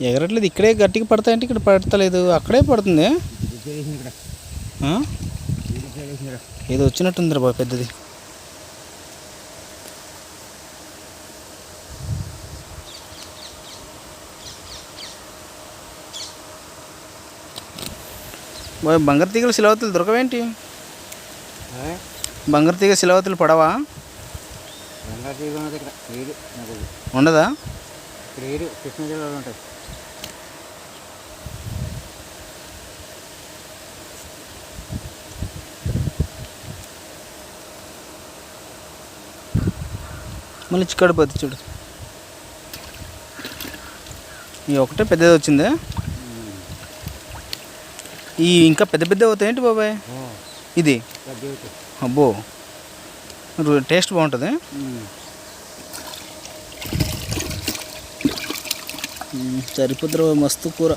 ఎగరట్లేదు. ఇక్కడే గట్టిగా పడతాయంటే ఇక్కడ పడతలేదు, అక్కడే పడుతుంది. ఏదో వచ్చినట్టుంది బాబు పెద్దది. బాయ్ బంగారు తీగలు సిలవతులు దొరకవేంటి? బంగారు తీగ సిలవతులు పడవా? ఉండదా? కృష్ణా జిల్లాలో ఉంటాయి. మళ్ళీ చిక్కడి పోతే చూడు. ఈ ఒకటే పెద్దది వచ్చిందే. ఈ ఇంకా పెద్ద పెద్ద అవుతాయేంటి బాబాయ్? ఇది అబ్బో టేస్ట్ బాగుంటుంది. సరిపోద్దు మస్తు కూర.